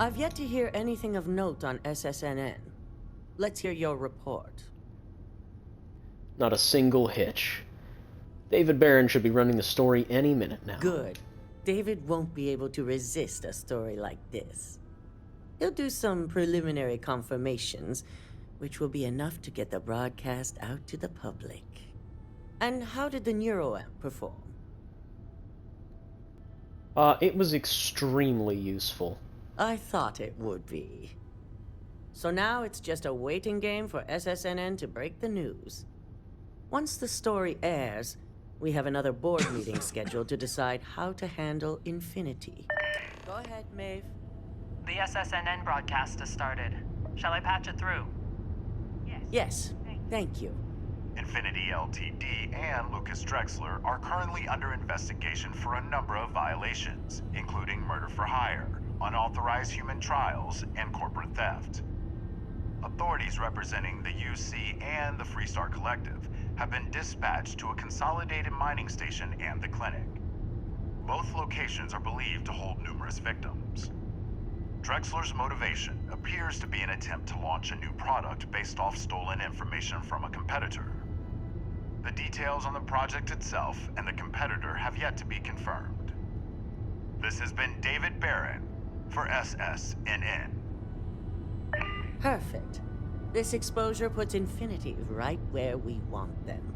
I've yet to hear anything of note on SSNN. Let's hear your report. Not a single hitch. David Barron should be running the story any minute now. Good. David won't be able to resist a story like this. He'll do some preliminary confirmations, which will be enough to get the broadcast out to the public. And how did the neuroamp perform? It was extremely useful. I thought it would be. So now it's just a waiting game for SSNN to break the news. Once the story airs, we have another board meeting scheduled to decide how to handle Infinity. Go ahead, Maeve. The SSNN broadcast has started. Shall I patch it through? Yes, thank you. Infinity Ltd. and Lucas Drexler are currently under investigation for a number of violations, including murder for hire, unauthorized human trials, and corporate theft. Authorities representing the UC and the Freestar Collective have been dispatched to a consolidated mining station and the clinic. Both locations are believed to hold numerous victims. Drexler's motivation appears to be an attempt to launch a new product based off stolen information from a competitor. The details on the project itself and the competitor have yet to be confirmed. This has been David Barron for SSNN. Perfect. This exposure puts Infinity right where we want them.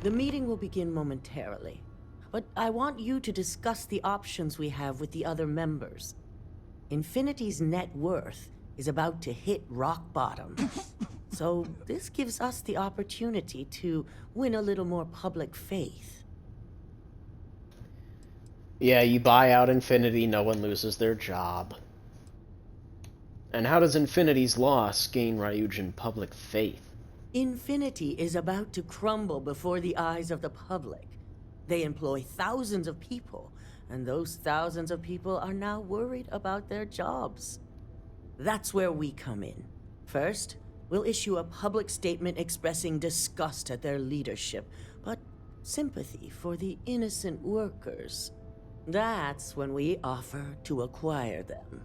The meeting will begin momentarily, but I want you to discuss the options we have with the other members. Infinity's net worth is about to hit rock bottom. So this gives us the opportunity to win a little more public faith. Yeah, you buy out Infinity, no one loses their job. And how does Infinity's loss gain Ryujin public faith? Infinity is about to crumble before the eyes of the public. They employ thousands of people, and those thousands of people are now worried about their jobs. That's where we come in. First, we'll issue a public statement expressing disgust at their leadership, but sympathy for the innocent workers. That's when we offer to acquire them.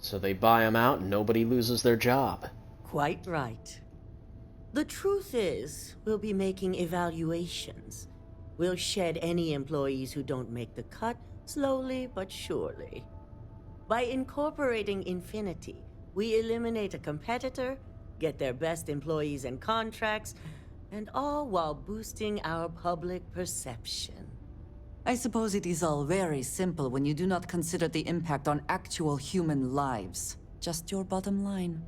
So they buy them out and nobody loses their job. Quite right. The truth is, we'll be making evaluations. We'll shed any employees who don't make the cut, slowly but surely. By incorporating Infinity, we eliminate a competitor, get their best employees and contracts, and all while boosting our public perception. I suppose it is all very simple when you do not consider the impact on actual human lives. Just your bottom line.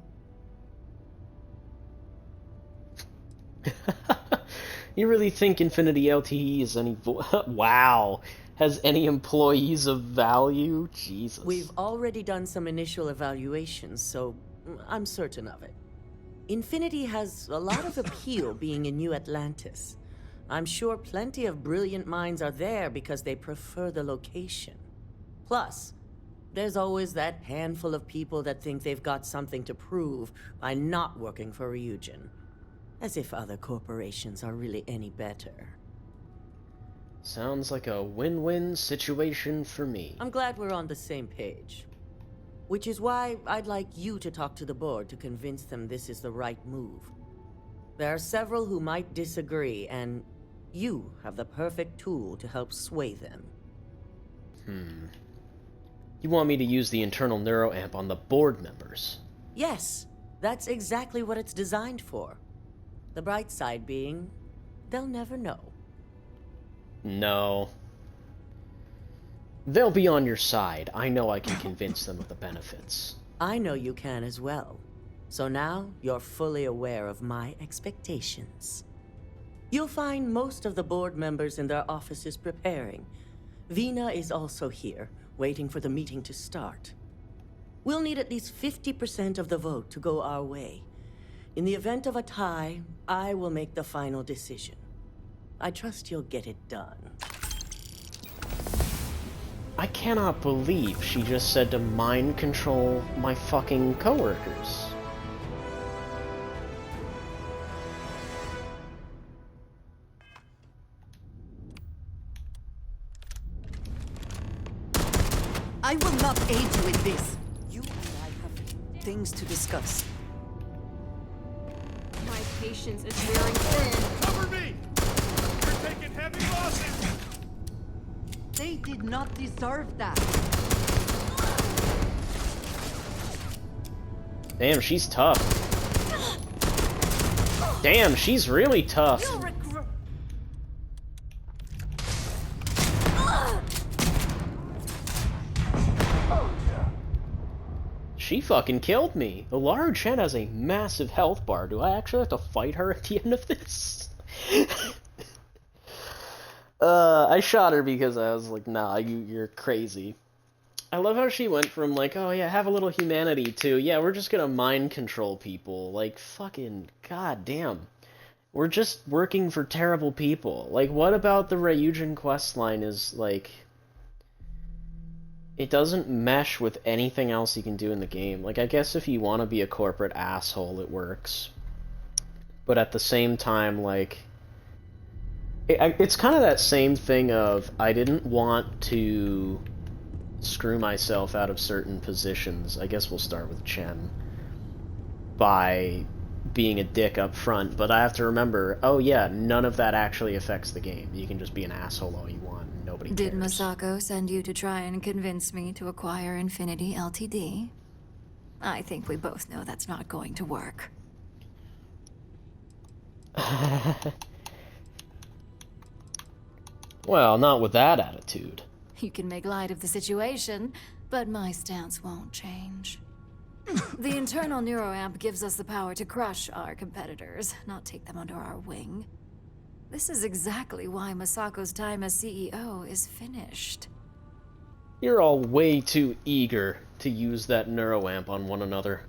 You really think Infinity LTE is any wow, has any employees of value? Jesus. We've already done some initial evaluations, so I'm certain of it. Infinity has a lot of appeal being in New Atlantis. I'm sure plenty of brilliant minds are there because they prefer the location. Plus, there's always that handful of people that think they've got something to prove by not working for Ryujin. As if other corporations are really any better. Sounds like a win-win situation for me. I'm glad we're on the same page. Which is why I'd like you to talk to the board to convince them this is the right move. There are several who might disagree, and you have the perfect tool to help sway them. You want me to use the internal neuroamp on the board members? Yes, that's exactly what it's designed for. The bright side being, they'll never know. No. They'll be on your side. I know I can convince them of the benefits. I know you can as well. So now, you're fully aware of my expectations. You'll find most of the board members in their offices preparing. Vina is also here, waiting for the meeting to start. We'll need at least 50% of the vote to go our way. In the event of a tie, I will make the final decision. I trust you'll get it done. I cannot believe she just said to mind control my fucking coworkers. I will not aid you in this. You and I have things to discuss. My patience is wearing thin. Cover me! You're taking heavy losses! They did not deserve that. Damn, she's tough. Damn, she's really tough. She fucking killed me. The large Shen has a massive health bar. Do I actually have to fight her at the end of this? I shot her because I was like, nah, you're crazy. I love how she went from like, oh yeah, have a little humanity to, yeah, we're just gonna mind control people. Like, fucking goddamn. We're just working for terrible people. Like, what about the Ryujin questline is, like... It doesn't mesh with anything else you can do in the game. Like, I guess if you want to be a corporate asshole, it works. But at the same time, like... It's kind of that same thing of, I didn't want to screw myself out of certain positions. I guess we'll start with Chen. By being a dick up front, but I have to remember, oh yeah, none of that actually affects the game. You can just be an asshole all you want, and nobody cares. Did Masako send you to try and convince me to acquire Infinity Ltd? I think we both know that's not going to work. Well, not with that attitude. You can make light of the situation, but my stance won't change. The internal neuroamp gives us the power to crush our competitors, not take them under our wing. This is exactly why Masako's time as CEO is finished. You're all way too eager to use that neuroamp on one another.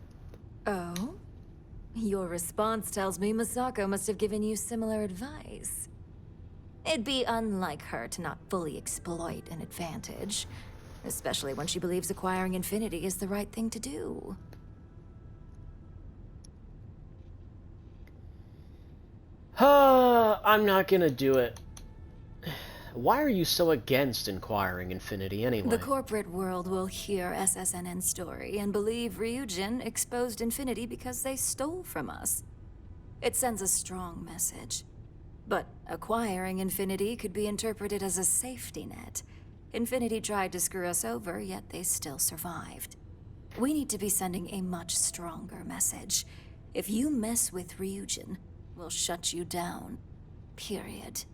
Oh? Your response tells me Masako must have given you similar advice. It'd be unlike her to not fully exploit an advantage, especially when she believes acquiring Infinity is the right thing to do. I'm not gonna do it. Why are you so against acquiring Infinity anyway? The corporate world will hear SSNN's story and believe Ryujin exposed Infinity because they stole from us. It sends a strong message. But acquiring Infinity could be interpreted as a safety net. Infinity tried to screw us over, yet they still survived. We need to be sending a much stronger message. If you mess with Ryujin, we'll shut you down. Period.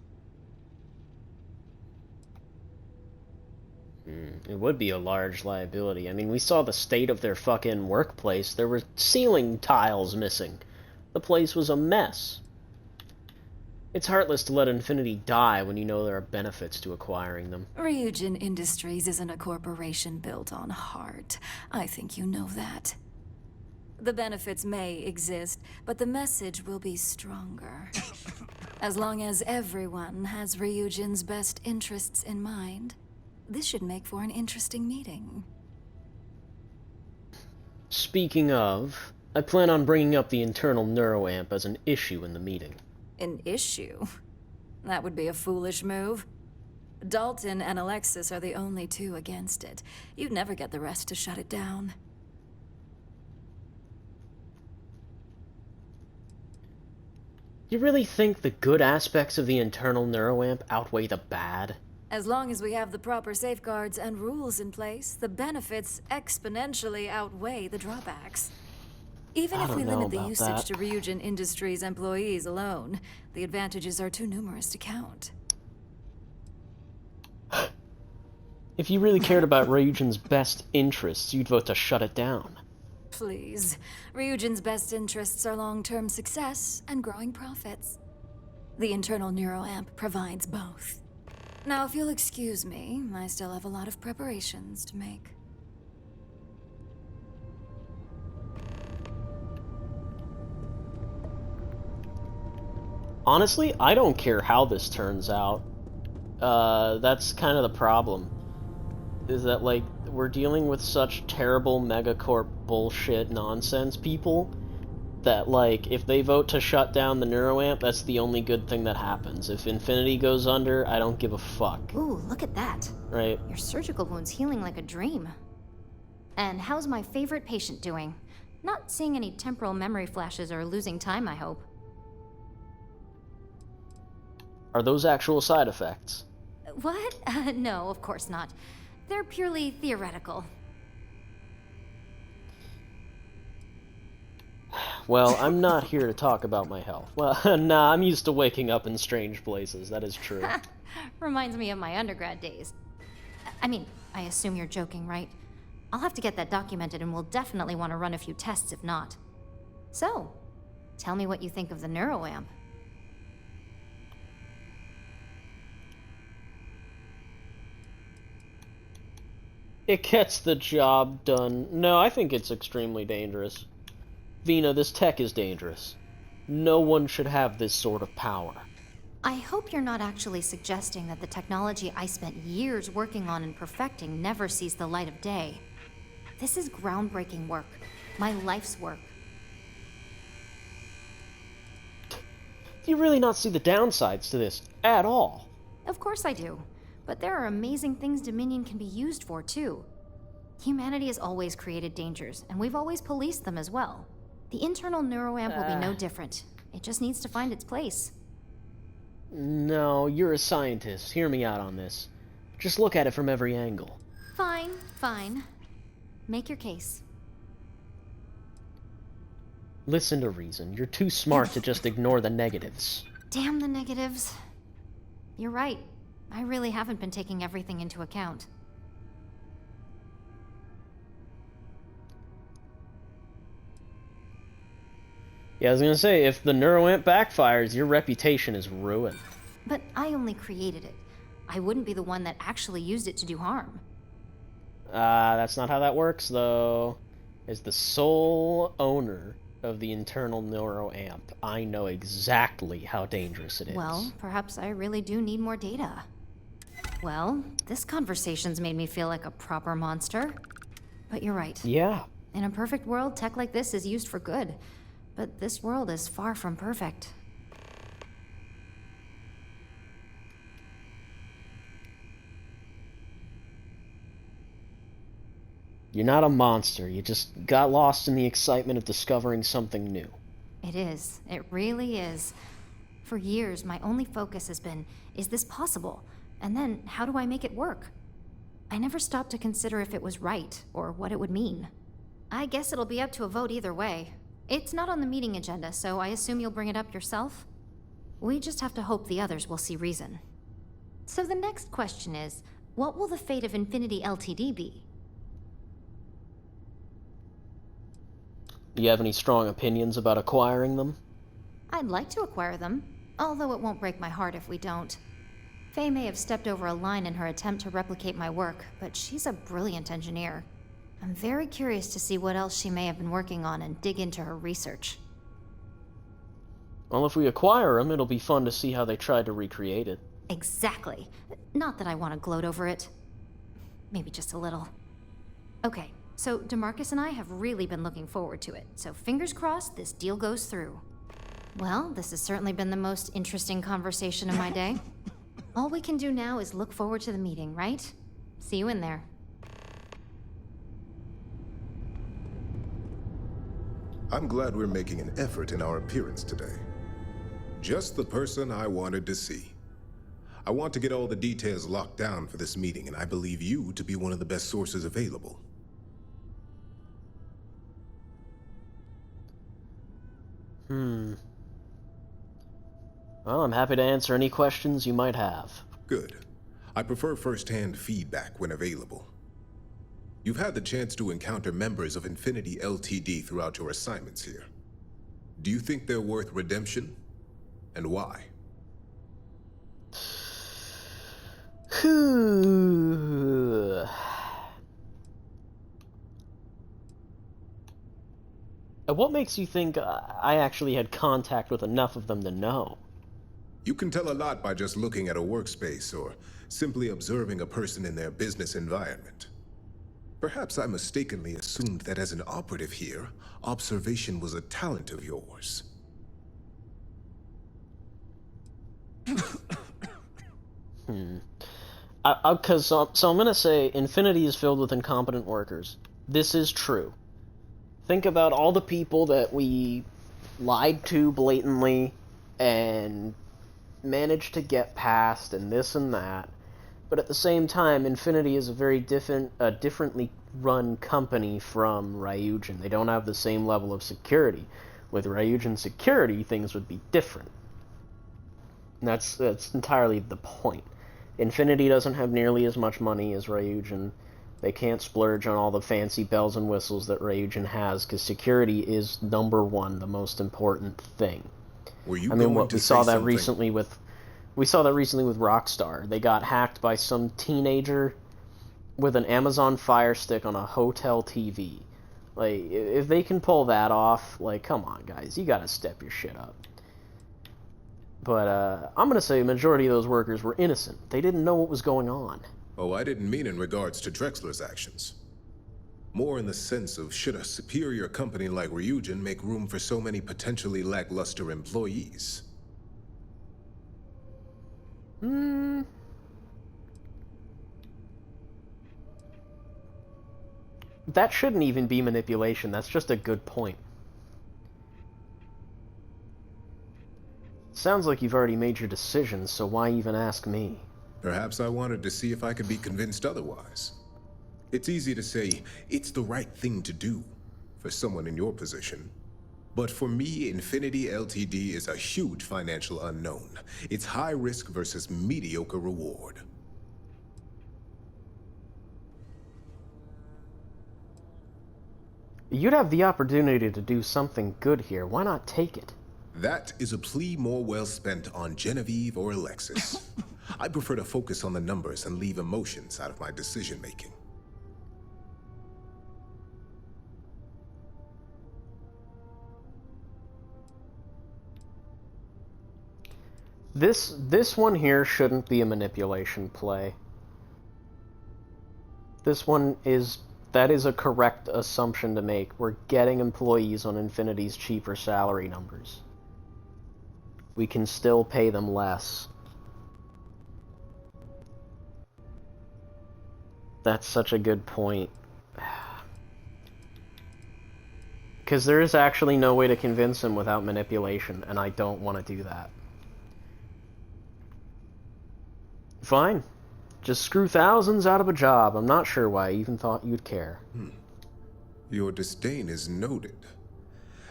It would be a large liability. I mean, we saw the state of their fucking workplace. There were ceiling tiles missing. The place was a mess. It's heartless to let Infinity die when you know there are benefits to acquiring them. Ryujin Industries isn't a corporation built on heart. I think you know that. The benefits may exist, but the message will be stronger. As long as everyone has Ryujin's best interests in mind, this should make for an interesting meeting. Speaking of, I plan on bringing up the internal neuroamp as an issue in the meeting. An issue? That would be a foolish move. Dalton and Alexis are the only two against it. You'd never get the rest to shut it down. You really think the good aspects of the internal neuroamp outweigh the bad? As long as we have the proper safeguards and rules in place, the benefits exponentially outweigh the drawbacks. Even if we limit the usage to Ryujin Industries employees alone, the advantages are too numerous to count. If you really cared about Ryujin's best interests, you'd vote to shut it down. Please. Ryujin's best interests are long-term success and growing profits. The internal neuroamp provides both. Now, if you'll excuse me, I still have a lot of preparations to make. Honestly, I don't care how this turns out. That's kind of the problem. Is that, like, we're dealing with such terrible megacorp bullshit nonsense people that, like, if they vote to shut down the neuroamp, that's the only good thing that happens. If Infinity goes under, I don't give a fuck. Ooh, look at that. Right? Your surgical wound's healing like a dream. And how's my favorite patient doing? Not seeing any temporal memory flashes or losing time, I hope. Are those actual side effects? What? No, of course not. They're purely theoretical. Well, I'm not here to talk about my health. Well, nah, I'm used to waking up in strange places, that is true. Reminds me of my undergrad days. I mean, I assume you're joking, right? I'll have to get that documented, and we'll definitely want to run a few tests if not. So, tell me what you think of the neuroamp. It gets the job done. No, I think it's extremely dangerous. Vina, this tech is dangerous. No one should have this sort of power. I hope you're not actually suggesting that the technology I spent years working on and perfecting never sees the light of day. This is groundbreaking work. My life's work. Do you really not see the downsides to this at all? Of course I do. But there are amazing things Dominion can be used for, too. Humanity has always created dangers, and we've always policed them as well. The internal neuroamp will be no different. It just needs to find its place. No, you're a scientist. Hear me out on this. Just look at it from every angle. Fine, fine. Make your case. Listen to reason. You're too smart to just ignore the negatives. Damn the negatives. You're right. I really haven't been taking everything into account. Yeah, I was gonna say, if the neuroamp backfires, your reputation is ruined. But I only created it. I wouldn't be the one that actually used it to do harm. That's not how that works, though. As the sole owner of the internal neuroamp, I know exactly how dangerous it is. Well, perhaps I really do need more data. Well, this conversation's made me feel like a proper monster. But you're right. Yeah. In a perfect world, tech like this is used for good. But this world is far from perfect. You're not a monster. You just got lost in the excitement of discovering something new. It is. It really is. For years, my only focus has been, is this possible? And then, how do I make it work? I never stopped to consider if it was right, or what it would mean. I guess it'll be up to a vote either way. It's not on the meeting agenda, so I assume you'll bring it up yourself? We just have to hope the others will see reason. So the next question is, what will the fate of Infinity Ltd be? Do you have any strong opinions about acquiring them? I'd like to acquire them, although it won't break my heart if we don't. Faye may have stepped over a line in her attempt to replicate my work, but she's a brilliant engineer. I'm very curious to see what else she may have been working on and dig into her research. Well, if we acquire them, it'll be fun to see how they tried to recreate it. Exactly. Not that I want to gloat over it. Maybe just a little. Okay, so DeMarcus and I have really been looking forward to it, so fingers crossed this deal goes through. Well, this has certainly been the most interesting conversation of my day. All we can do now is look forward to the meeting, right? See you in there. I'm glad we're making an effort in our appearance today. Just the person I wanted to see. I want to get all the details locked down for this meeting, and I believe you to be one of the best sources available. Well, I'm happy to answer any questions you might have. Good. I prefer first-hand feedback when available. You've had the chance to encounter members of Infinity Ltd throughout your assignments here. Do you think they're worth redemption? And why? What makes you think I actually had contact with enough of them to know? You can tell a lot by just looking at a workspace or simply observing a person in their business environment. Perhaps I mistakenly assumed that as an operative here, observation was a talent of yours. So I'm gonna say Infinity is filled with incompetent workers. This is true. Think about all the people that we lied to blatantly and managed to get past and this and that. But at the same time, Infinity is a very differently run company from Ryujin. They don't have the same level of security. With Ryujin security, things would be different. And that's entirely the point. Infinity doesn't have nearly as much money as Ryujin. They can't splurge on all the fancy bells and whistles that Ryujin has, because security is number one, the most important thing. Were you we saw that recently with Rockstar. They got hacked by some teenager with an Amazon Fire Stick on a hotel TV. Like, if they can pull that off, like, come on, guys, you gotta step your shit up. But, I'm gonna say a majority of those workers were innocent. They didn't know what was going on. Oh, I didn't mean in regards to Drexler's actions. More in the sense of, should a superior company like Ryujin make room for so many potentially lackluster employees? That shouldn't even be manipulation. That's just a good point. Sounds like you've already made your decision, so why even ask me? Perhaps I wanted to see if I could be convinced otherwise. It's easy to say, it's the right thing to do for someone in your position. But for me, Infinity Ltd. Is a huge financial unknown. It's high risk versus mediocre reward. You'd have the opportunity to do something good here. Why not take it? That is a plea more well spent on Genevieve or Alexis. I prefer to focus on the numbers and leave emotions out of my decision-making. This one here shouldn't be a manipulation play. That is a correct assumption to make. We're getting employees on Infinity's cheaper salary numbers. We can still pay them less. That's such a good point. Because there is actually no way to convince him without manipulation, and I don't want to do that. Fine. Just screw thousands out of a job. I'm not sure why I even thought you'd care. Your disdain is noted.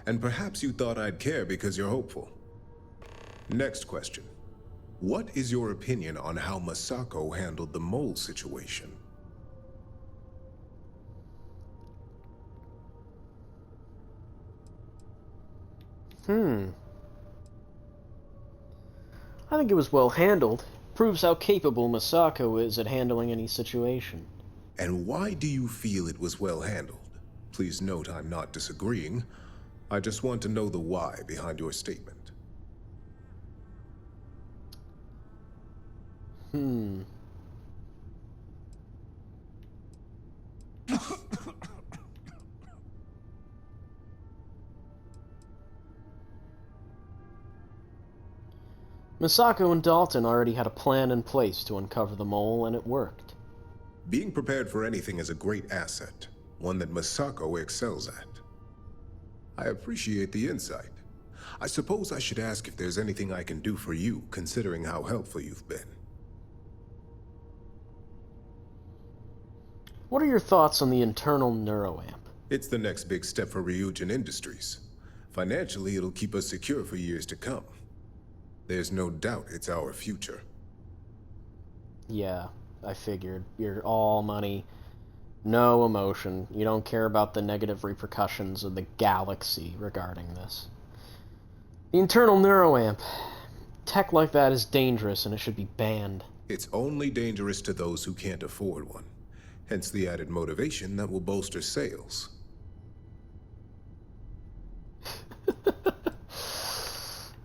And perhaps you thought I'd care because you're hopeful. Next question. What is your opinion on how Masako handled the mole situation? I think it was well handled. Proves how capable Masako is at handling any situation. And why do you feel it was well handled? Please note I'm not disagreeing. I just want to know the why behind your statement. Masako and Dalton already had a plan in place to uncover the mole, and it worked. Being prepared for anything is a great asset, one that Masako excels at. I appreciate the insight. I suppose I should ask if there's anything I can do for you, considering how helpful you've been. What are your thoughts on the internal neuroamp? It's the next big step for Ryujin Industries. Financially, it'll keep us secure for years to come. There's no doubt it's our future. Yeah, I figured. You're all money, no emotion. You don't care about the negative repercussions of the galaxy regarding this. The internal neuroamp. Tech like that is dangerous and it should be banned. It's only dangerous to those who can't afford one. Hence the added motivation that will bolster sales.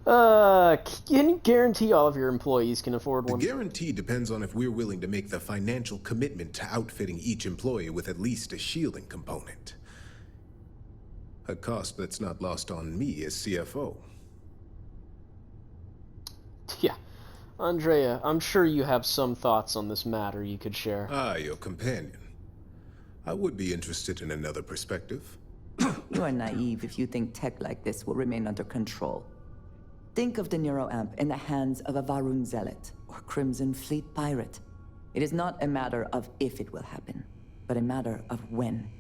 Can you guarantee all of your employees can afford The one? guarantee depends on if we're willing to make the financial commitment to outfitting each employee with at least a shielding component. A cost that's not lost on me as CFO. Yeah. Andrea, I'm sure you have some thoughts on this matter you could share. Ah, your companion. I would be interested in another perspective. You are naive if you think tech like this will remain under control. Think of the neuroamp in the hands of a Varun zealot or Crimson Fleet pirate. It is not a matter of if it will happen, but a matter of when.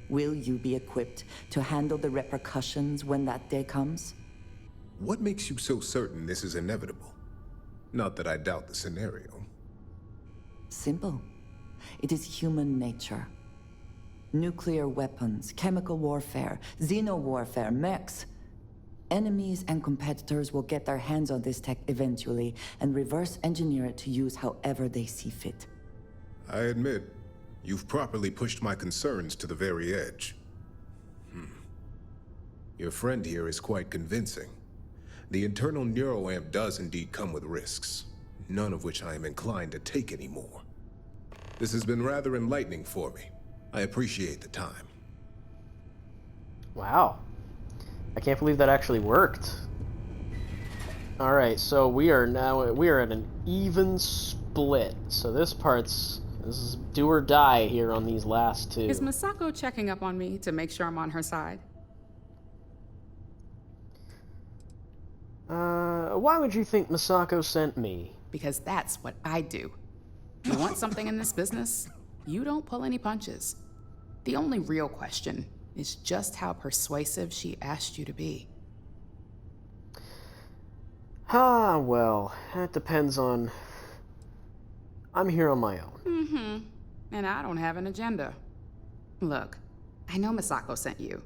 Will you be equipped to handle the repercussions when that day comes? What makes you so certain this is inevitable? Not that I doubt the scenario. Simple. It is human nature. Nuclear weapons, chemical warfare, xeno-warfare, mechs. Enemies and competitors will get their hands on this tech eventually and reverse engineer it to use however they see fit. I admit, you've properly pushed my concerns to the very edge. Your friend here is quite convincing. The internal neuroamp does indeed come with risks, none of which I am inclined to take anymore. This has been rather enlightening for me. I appreciate the time. Wow. I can't believe that actually worked. Alright, so we are at an even split. So this is do or die here on these last two. Is Misako checking up on me to make sure I'm on her side? Why would you think Misako sent me? Because that's what I do. You want something in this business? You don't pull any punches. The only real question is just how persuasive she asked you to be. Ah, well, that depends on... I'm here on my own. Mm-hmm. And I don't have an agenda. Look, I know Misako sent you.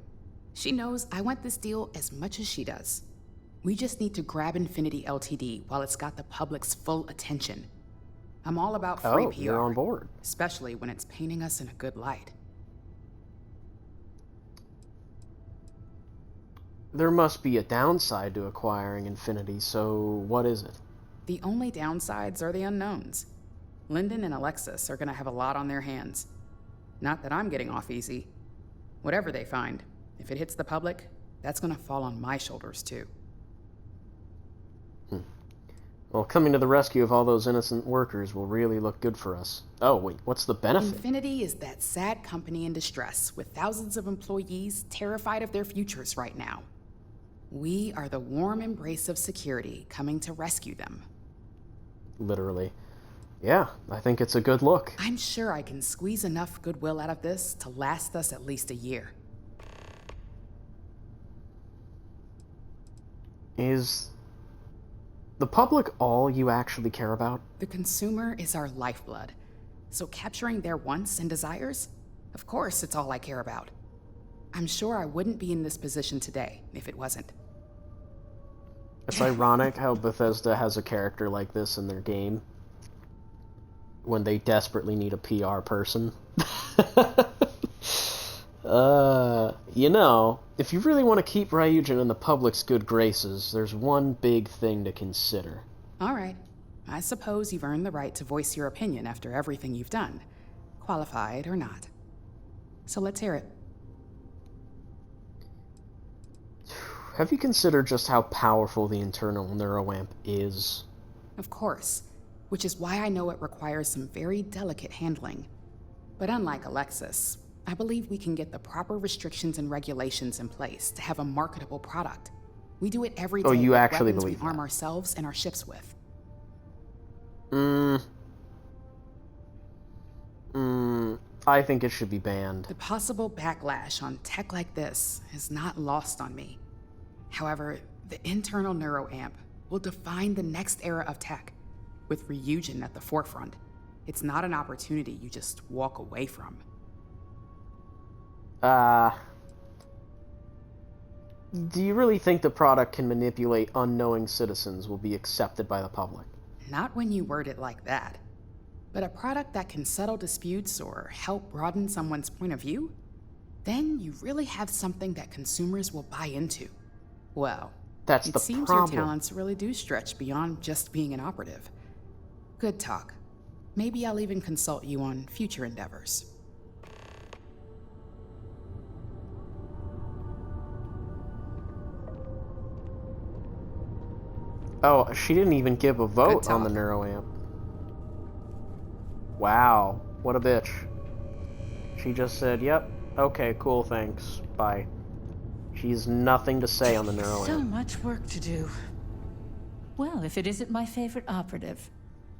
She knows I want this deal as much as she does. We just need to grab Infinity Ltd. while it's got the public's full attention. I'm all about free PR. You're on board. Especially when it's painting us in a good light. There must be a downside to acquiring Infinity, so what is it? The only downsides are the unknowns. Lyndon and Alexis are gonna have a lot on their hands. Not that I'm getting off easy. Whatever they find, if it hits the public, that's gonna fall on my shoulders too. Well, coming to the rescue of all those innocent workers will really look good for us. Oh, wait, what's the benefit? Infinity is that sad company in distress with thousands of employees terrified of their futures right now. We are the warm embrace of security coming to rescue them. Literally. Yeah, I think it's a good look. I'm sure I can squeeze enough goodwill out of this to last us at least a year. Is the public all you actually care about? The consumer is our lifeblood. So capturing their wants and desires? Of course, it's all I care about. I'm sure I wouldn't be in this position today if it wasn't. It's ironic how Bethesda has a character like this in their game when they desperately need a PR person. You know, if you really want to keep Ryujin in the public's good graces, there's one big thing to consider. All right. I suppose you've earned the right to voice your opinion after everything you've done, qualified or not. So let's hear it. Have you considered just how powerful the internal neuroamp is? Of course, which is why I know it requires some very delicate handling. But unlike Alexis, I believe we can get the proper restrictions and regulations in place to have a marketable product. We do it every day. Oh, you with actually weapons believe we arm that? ourselves and our ships with. I think it should be banned. The possible backlash on tech like this is not lost on me. However, the internal neuroamp will define the next era of tech, with Ryujin at the forefront. It's not an opportunity you just walk away from. Do you really think the product can manipulate unknowing citizens will be accepted by the public? Not when you word it like that. But a product that can settle disputes or help broaden someone's point of view? Then you really have something that consumers will buy into. Well, That's It the seems problem. your talents really do stretch beyond just being an operative. Good talk. Maybe I'll even consult you on future endeavors. Oh, she didn't even give a vote on the talk. neuroamp. Wow, what a bitch. She just said, yep, okay, cool, thanks, bye. She has nothing to say on the neuroamp. So much work to do. Well, if it isn't my favorite operative,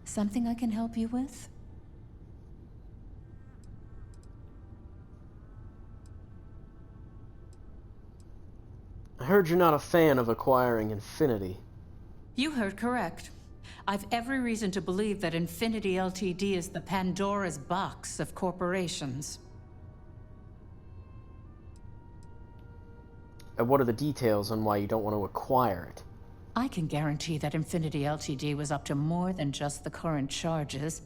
something I can help you with? I heard you're not a fan of acquiring Infinity. You heard correct. I've every reason to believe that Infinity Ltd. Is the Pandora's box of corporations. And what are the details on why you don't want to acquire it? I can guarantee that Infinity Ltd. Was up to more than just the current charges.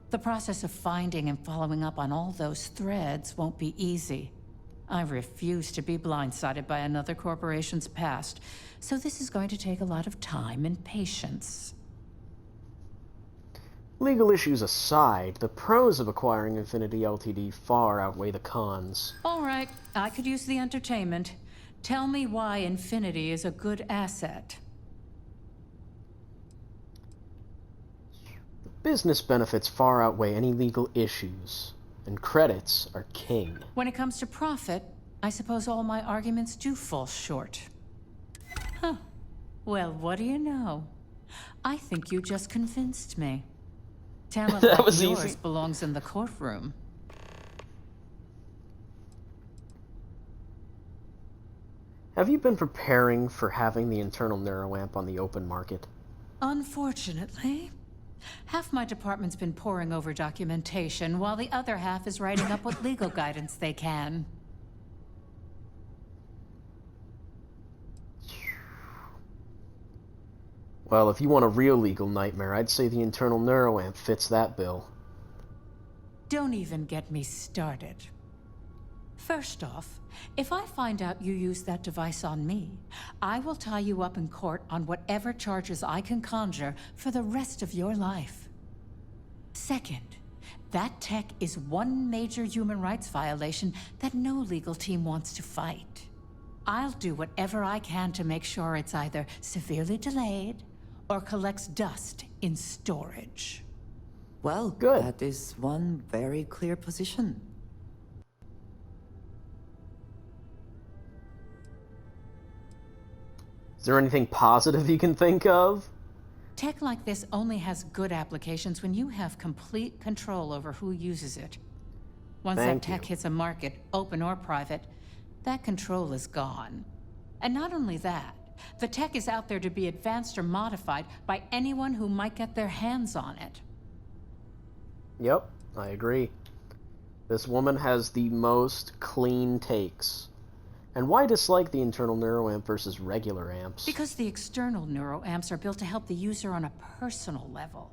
The process of finding and following up on all those threads won't be easy. I refuse to be blindsided by another corporation's past, so this is going to take a lot of time and patience. Legal issues aside, the pros of acquiring Infinity Ltd. Far outweigh the cons. All right, I could use the entertainment. Tell me why Infinity is a good asset. The business benefits far outweigh any legal issues, and credits are king. When it comes to profit, I suppose all my arguments do fall short. Huh. Well, what do you know? I think you just convinced me. Talent That like was yours easy. belongs in the courtroom. Have you been preparing for having the internal neuroamp on the open market? Unfortunately, half my department's been poring over documentation, while the other half is writing up what legal guidance they can. Well, if you want a real legal nightmare, I'd say the internal neuroamp fits that bill. Don't even get me started. First off, if I find out you used that device on me, I will tie you up in court on whatever charges I can conjure for the rest of your life. Second, that tech is one major human rights violation that no legal team wants to fight. I'll do whatever I can to make sure it's either severely delayed or collects dust in storage. Well, Good. that is one very clear position. Is there anything positive you can think of? Tech like this only has good applications when you have complete control over who uses it. Once that Thank tech you. hits a market, open or private, that control is gone. And not only that, the tech is out there to be advanced or modified by anyone who might get their hands on it. Yep, I agree. This woman has the most clean takes. And why dislike the internal neuroamp versus regular amps? Because the external neuroamps are built to help the user on a personal level.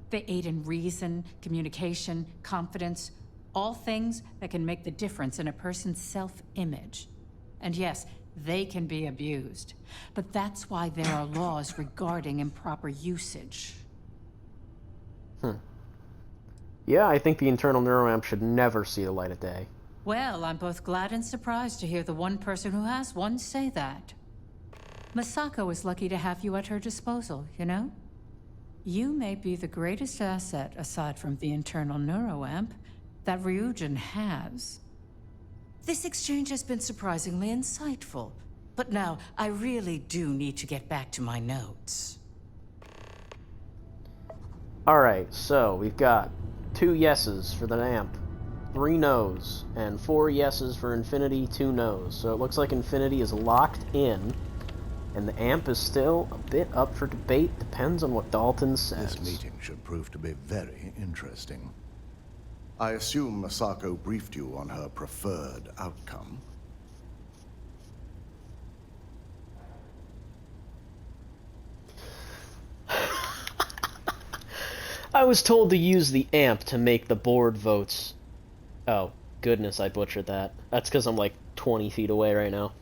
They aid in reason, communication, confidence, all things that can make the difference in a person's self-image. And yes, they can be abused. But that's why there are laws regarding improper usage. Yeah, I think the internal neuroamp should never see the light of day. Well, I'm both glad and surprised to hear the one person who has one say that. Misako is lucky to have you at her disposal, you know? You may be the greatest asset, aside from the internal neuroamp, that Ryujin has. This exchange has been surprisingly insightful, but now I really do need to get back to my notes. Alright, so we've got 2 yeses for the amp, 3 no's, and 4 yeses for Infinity, 2 no's. So it looks like Infinity is locked in, and the amp is still a bit up for debate, depends on what Dalton says. This meeting should prove to be very interesting. I assume Misako briefed you on her preferred outcome. I was told to use the amp to make the board votes. Oh, goodness, I butchered that. That's because I'm like 20 feet away right now.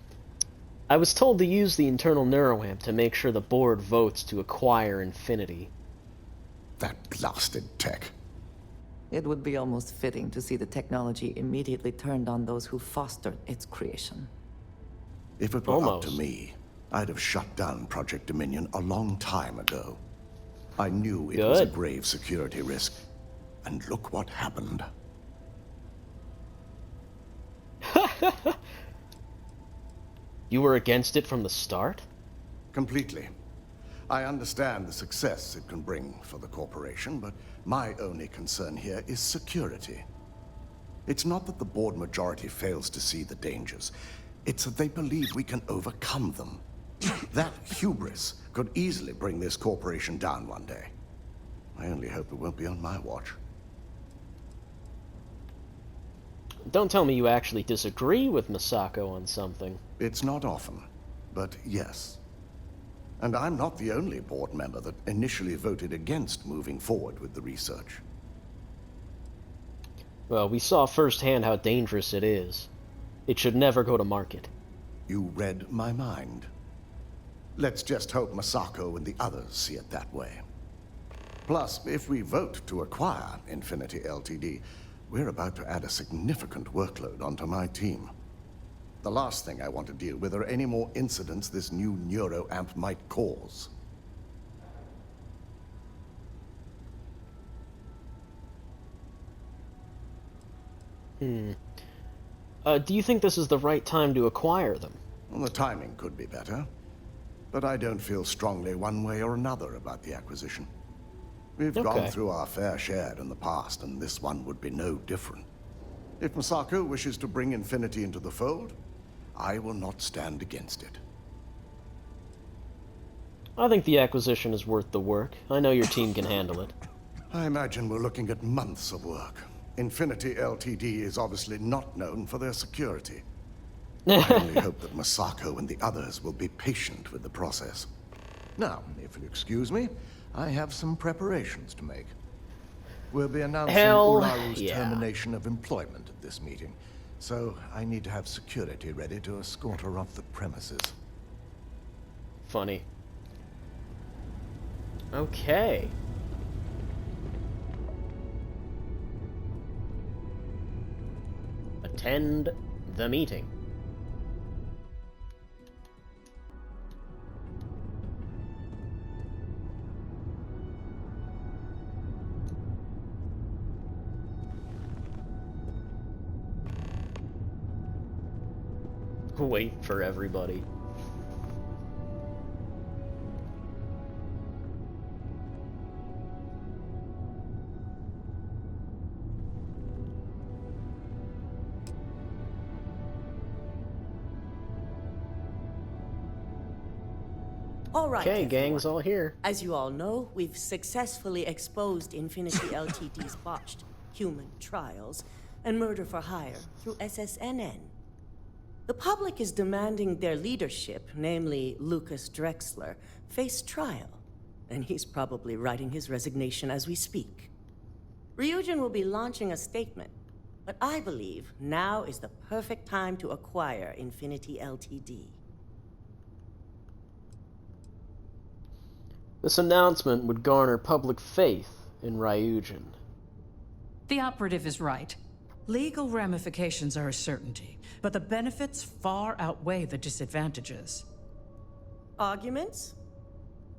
I was told to use the internal neuroamp to make sure the board votes to acquire Infinity. That blasted tech. It would be almost fitting to see the technology immediately turned on those who fostered its creation. If it were up to me, I'd have shut down Project Dominion a long time ago. I knew it was a grave security risk, and look what happened. You were against it from the start? Completely. I understand the success it can bring for the corporation, but my only concern here is security. It's not that the board majority fails to see the dangers. It's that they believe we can overcome them. That hubris could easily bring this corporation down one day. I only hope it won't be on my watch. Don't tell me you actually disagree with Misako on something. It's not often, but yes. And I'm not the only board member that initially voted against moving forward with the research. Well, we saw firsthand how dangerous it is. It should never go to market. You read my mind. Let's just hope Misako and the others see it that way. Plus, if we vote to acquire Infinity Ltd., we're about to add a significant workload onto my team. The last thing I want to deal with are any more incidents this new neuroamp might cause. Do you think this is the right time to acquire them? Well, the timing could be better, but I don't feel strongly one way or another about the acquisition. We've gone through our fair share in the past, and this one would be no different. If Misako wishes to bring Infinity into the fold, I will not stand against it. I think the acquisition is worth the work. I know your team can handle it. I imagine we're looking at months of work. Infinity Ltd. is obviously not known for their security. I only hope that Misako and the others will be patient with the process. Now, if you'll excuse me, I have some preparations to make. We'll be announcing Ularu's termination of employment at this meeting, so I need to have security ready to escort her off the premises. Funny. Okay. Attend the meeting. Wait for everybody. All right, okay, gang's all here. As you all know, we've successfully exposed Infinity Ltd's botched human trials and murder for hire through SSNN. The public is demanding their leadership, namely Lucas Drexler, face trial, and he's probably writing his resignation as we speak. Ryujin will be launching a statement, but I believe now is the perfect time to acquire Infinity Ltd. This announcement would garner public faith in Ryujin. The operative is right. Legal ramifications are a certainty, but the benefits far outweigh the disadvantages. Arguments?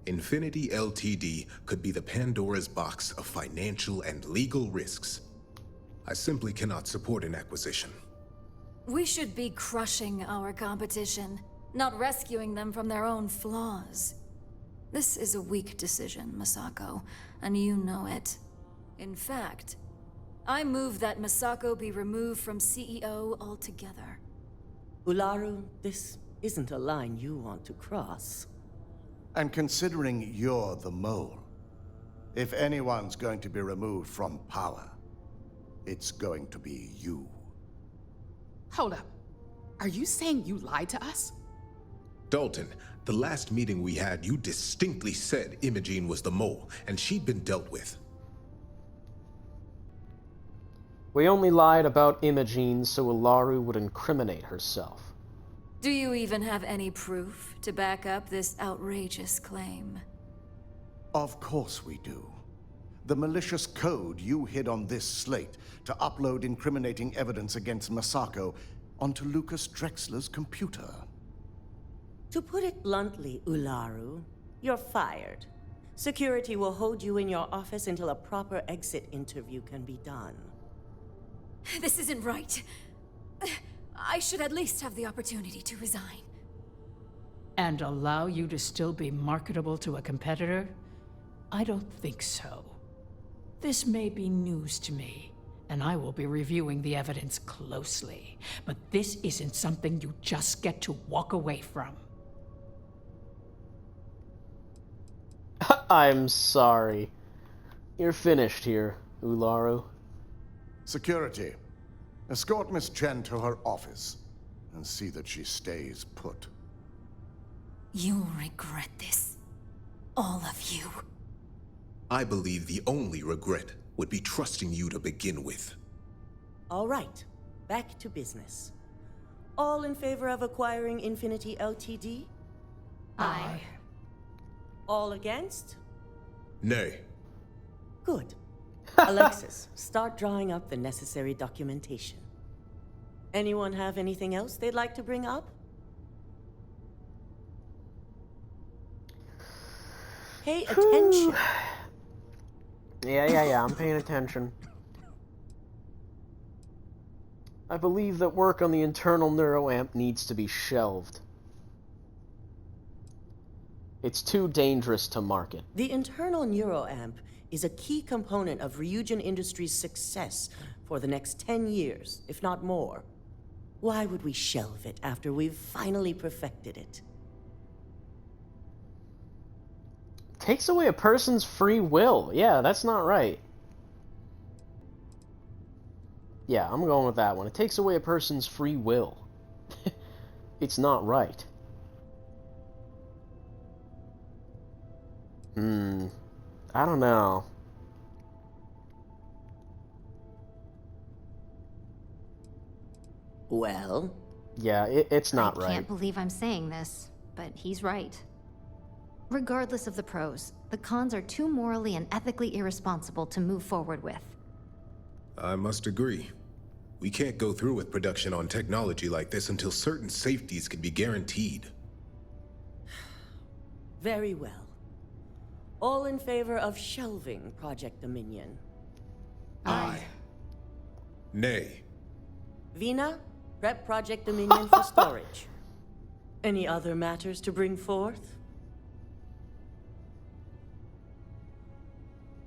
Infinity Ltd. could be the Pandora's box of financial and legal risks. I simply cannot support an acquisition. We should be crushing our competition, not rescuing them from their own flaws. This is a weak decision, Misako, and you know it. In fact, I move that Misako be removed from CEO altogether. Ularu, this isn't a line you want to cross. And considering you're the mole, if anyone's going to be removed from power, it's going to be you. Hold up. Are you saying you lied to us? Dalton, the last meeting we had, you distinctly said Imogene was the mole, and she'd been dealt with. We only lied about Imogene so Ularu would incriminate herself. Do you even have any proof to back up this outrageous claim? Of course we do. The malicious code you hid on this slate to upload incriminating evidence against Masako onto Lucas Drexler's computer. To put it bluntly, Ularu, you're fired. Security will hold you in your office until a proper exit interview can be done. This isn't right. I should at least have the opportunity to resign. And allow you to still be marketable to a competitor? I don't think so. This may be news to me, and I will be reviewing the evidence closely. But this isn't something you just get to walk away from. I'm sorry. You're finished here, Ularu. Security, escort Miss Chen to her office and see that she stays put. You'll regret this. All of you. I believe the only regret would be trusting you to begin with. All right, back to business. All in favor of acquiring Infinity Ltd? Aye. All against? Nay. Good. Alexis, start drawing up the necessary documentation. Anyone have anything else they'd like to bring up? Pay attention. Yeah, I'm paying attention. I believe that work on the internal neuroamp needs to be shelved. It's too dangerous to market. The internal neuroamp is a key component of Ryujin Industries' success for the next 10 years, if not more. Why would we shelve it after we've finally perfected it? Takes away a person's free will. Yeah, that's not right. Yeah, I'm going with that one. It takes away a person's free will. It's not right. I don't know. Well? Yeah, it's not right. I can't believe I'm saying this, but he's right. Regardless of the pros, the cons are too morally and ethically irresponsible to move forward with. I must agree. We can't go through with production on technology like this until certain safeties can be guaranteed. Very well. All in favor of shelving Project Dominion? Aye. Nay. Vina, prep Project Dominion for storage. Any other matters to bring forth?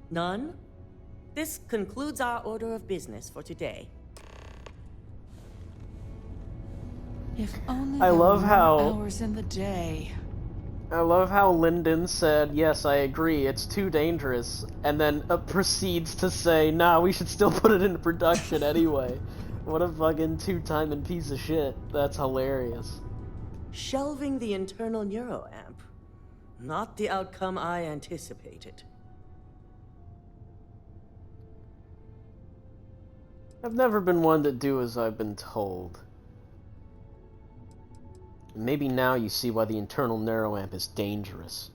None? This concludes our order of business for today. If only I love how hours in the day. I love how Lyndon said, yes, I agree, it's too dangerous, and then proceeds to say, nah, we should still put it into production anyway. What a fucking two-timing piece of shit. That's hilarious. Shelving the internal neuroamp. Not the outcome I anticipated. I've never been one to do as I've been told. Maybe now you see why the internal neuroamp is dangerous.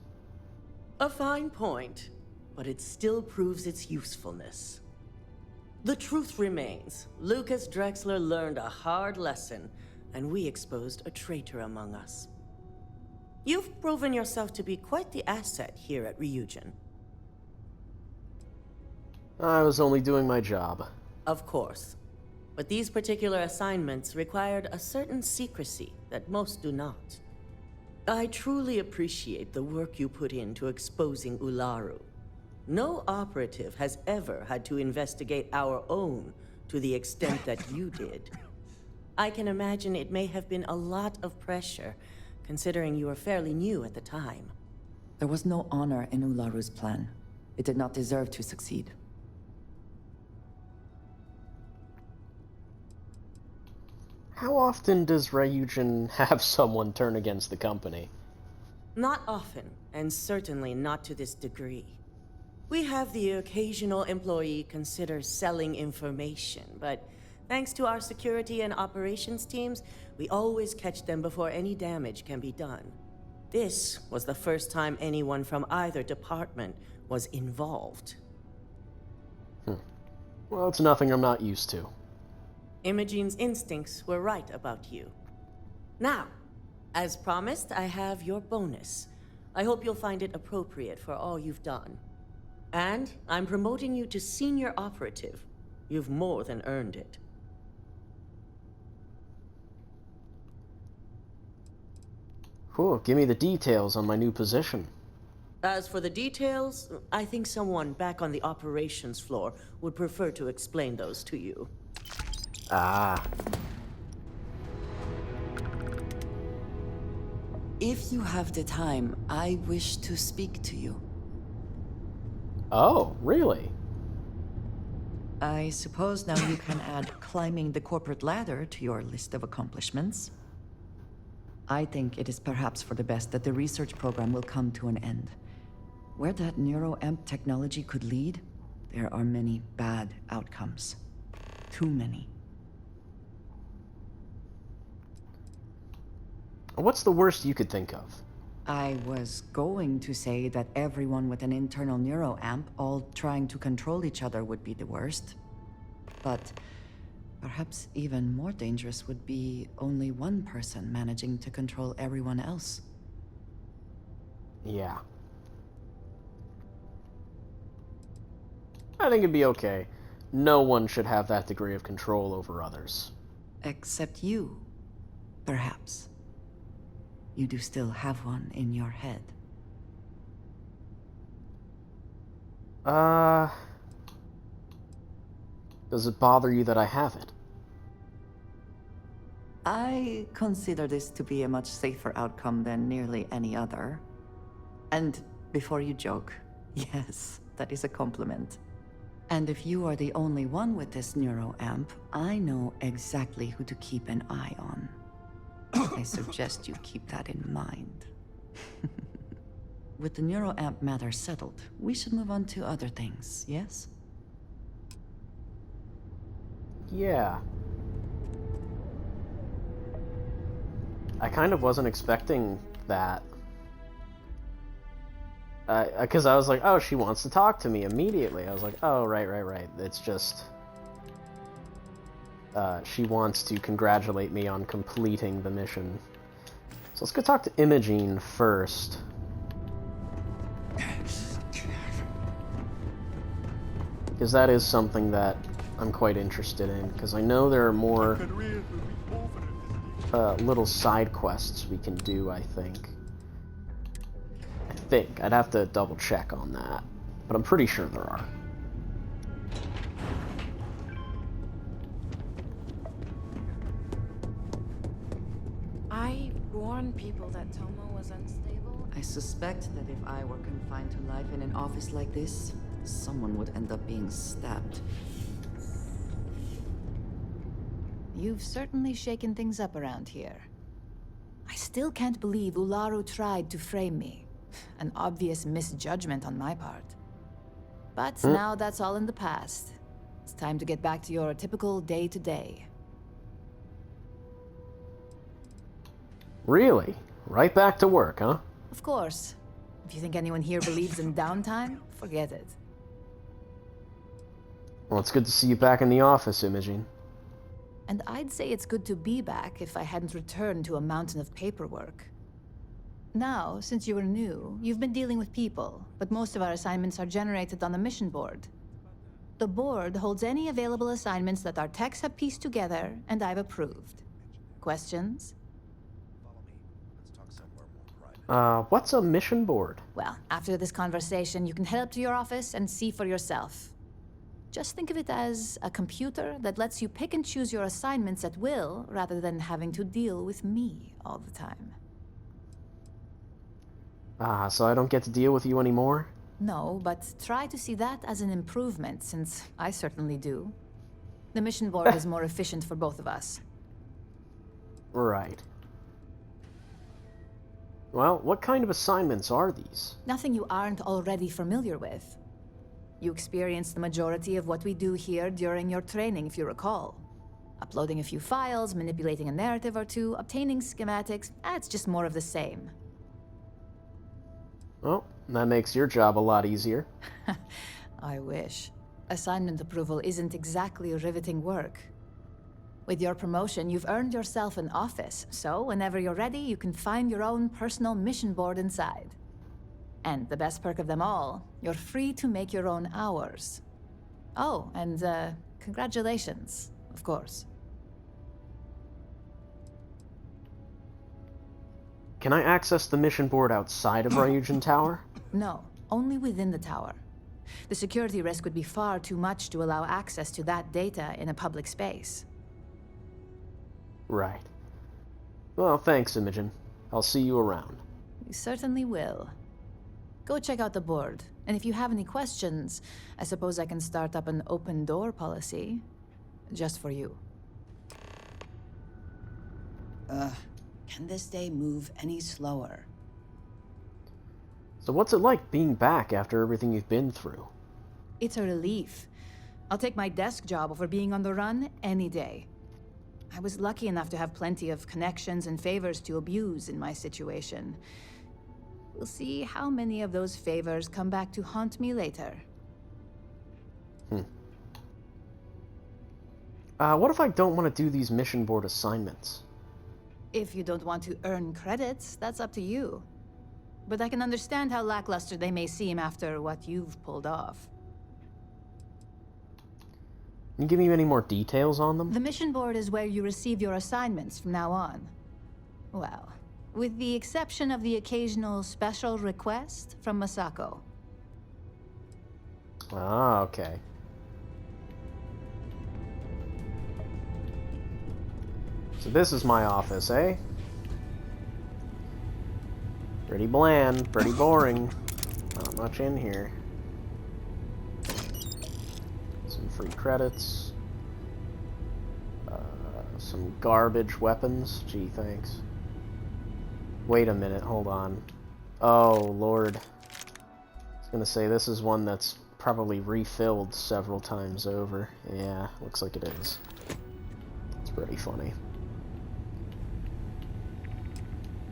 A fine point, but it still proves its usefulness. The truth remains, Lucas Drexler learned a hard lesson, and we exposed a traitor among us. You've proven yourself to be quite the asset here at Ryujin. I was only doing my job. Of course. But these particular assignments required a certain secrecy that most do not. I truly appreciate the work you put into exposing Ularu. No operative has ever had to investigate our own to the extent that you did. I can imagine it may have been a lot of pressure, considering you were fairly new at the time. There was no honor in Ularu's plan. It did not deserve to succeed. How often does Ryujin have someone turn against the company? Not often, and certainly not to this degree. We have the occasional employee consider selling information, but Thanks to our security and operations teams, we always catch them before any damage can be done. This was the first time anyone from either department was involved. Well, it's nothing I'm not used to. Imogene's instincts were right about you. Now, as promised, I have your bonus. I hope you'll find it appropriate for all you've done. And I'm promoting you to senior operative. You've more than earned it. Cool, give me the details on my new position. As for the details, I think someone back on the operations floor would prefer to explain those to you. Ah. If you have the time, I wish to speak to you. Oh, really? I suppose now you can add climbing the corporate ladder to your list of accomplishments. I think it is perhaps for the best that the research program will come to an end. Where that neuroamp technology could lead, there are many bad outcomes. Too many. What's the worst you could think of? I was going to say that everyone with an internal neuroamp all trying to control each other would be the worst. But perhaps even more dangerous would be only one person managing to control everyone else. Yeah. I think it'd be okay. No one should have that degree of control over others. Except you, perhaps. You do still have one in your head. Does it bother you that I have it? I consider this to be a much safer outcome than nearly any other. And before you joke, yes, that is a compliment. And if you are the only one with this neuroamp, I know exactly who to keep an eye on. I suggest you keep that in mind. With the neuroamp matter settled, we should move on to other things, yes? Yeah. I kind of wasn't expecting that. Because I was like, oh, she wants to talk to me immediately. I was like, oh, right. It's just... she wants to congratulate me on completing the mission. So let's go talk to Imogen first. Because that is something that I'm quite interested in. Because I know there are more little side quests we can do, I think. I'd have to double check on that, but I'm pretty sure there are. I warned people that Tomo was unstable. I suspect that if I were confined to life in an office like this, someone would end up being stabbed. You've certainly shaken things up around here. I still can't believe Ularu tried to frame me. An obvious misjudgment on my part. But now that's all in the past. It's time to get back to your typical day-to-day. Really? Right back to work, huh? Of course. If you think anyone here believes in downtime, forget it. Well, it's good to see you back in the office, Imogen. And I'd say it's good to be back if I hadn't returned to a mountain of paperwork. Now, since you were new, you've been dealing with people, but most of our assignments are generated on the mission board. The board holds any available assignments that our techs have pieced together, and I've approved. Questions? What's a mission board? Well, after this conversation, you can head up to your office and see for yourself. Just think of it as a computer that lets you pick and choose your assignments at will, rather than having to deal with me all the time. So I don't get to deal with you anymore? No, but try to see that as an improvement, since I certainly do. The mission board is more efficient for both of us. Right. Well, what kind of assignments are these? Nothing you aren't already familiar with. You experienced the majority of what we do here during your training, if you recall. Uploading a few files, manipulating a narrative or two, obtaining schematics, it's just more of the same. Well, that makes your job a lot easier. I wish. Assignment approval isn't exactly riveting work. With your promotion, you've earned yourself an office, so whenever you're ready, you can find your own personal mission board inside. And the best perk of them all, you're free to make your own hours. Oh, and congratulations, of course. Can I access the mission board outside of Ryujin Tower? No, only within the tower. The security risk would be far too much to allow access to that data in a public space. Right. Well, thanks, Imogen. I'll see you around. You certainly will. Go check out the board, and if you have any questions, I suppose I can start up an open door policy. Just for you. Can this day move any slower? So what's it like being back after everything you've been through? It's a relief. I'll take my desk job over being on the run any day. I was lucky enough to have plenty of connections and favors to abuse in my situation. We'll see how many of those favors come back to haunt me later. What if I don't want to do these mission board assignments? If you don't want to earn credits, that's up to you. But I can understand how lackluster they may seem after what you've pulled off. Can you give me any more details on them? The mission board is where you receive your assignments from now on. Well, with the exception of the occasional special request from Masako. Ah, okay. So this is my office, eh? Pretty bland, pretty boring. Not much in here. Some free credits. Some garbage weapons. Gee, thanks. Wait a minute, hold on. Oh, Lord. I was gonna say, this is one that's probably refilled several times over. Yeah, looks like it is. It's pretty funny.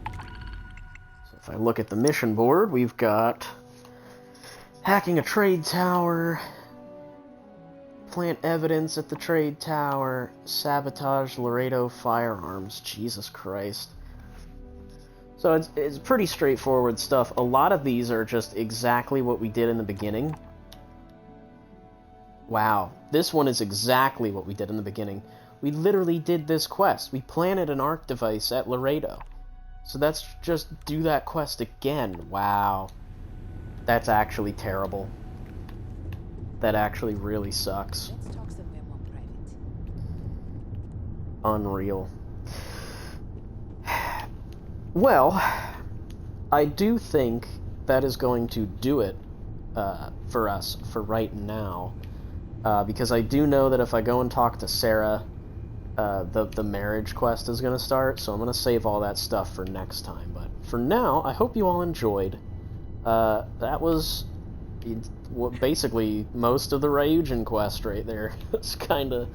So if I look at the mission board, we've got hacking a trade tower, plant evidence at the trade tower, sabotage Laredo firearms. Jesus Christ. So it's pretty straightforward stuff. A lot of these are just exactly what we did in the beginning. Wow, this one is exactly what we did in the beginning. We literally did this quest. We planted an arc device at Laredo. So let's just do that quest again. Wow. That's actually terrible. That actually really sucks. Let's talk somewhere more private. Unreal. Well, I do think that is going to do it for us for right now. Because I do know that if I go and talk to Sarah, the marriage quest is going to start, so I'm going to save all that stuff for next time. But for now, I hope you all enjoyed. That was basically most of the Ryujin quest right there. It's kind of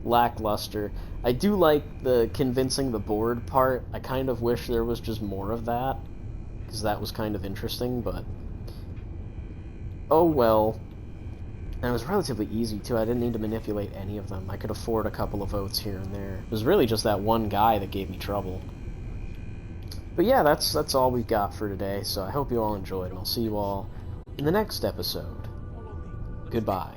lackluster. I do like the convincing the board part. I kind of wish there was just more of that, because that was kind of interesting, but oh well. And it was relatively easy, too. I didn't need to manipulate any of them. I could afford a couple of votes here and there. It was really just that one guy that gave me trouble. But yeah, that's all we've got for today, so I hope you all enjoyed, and I'll see you all in the next episode. Goodbye.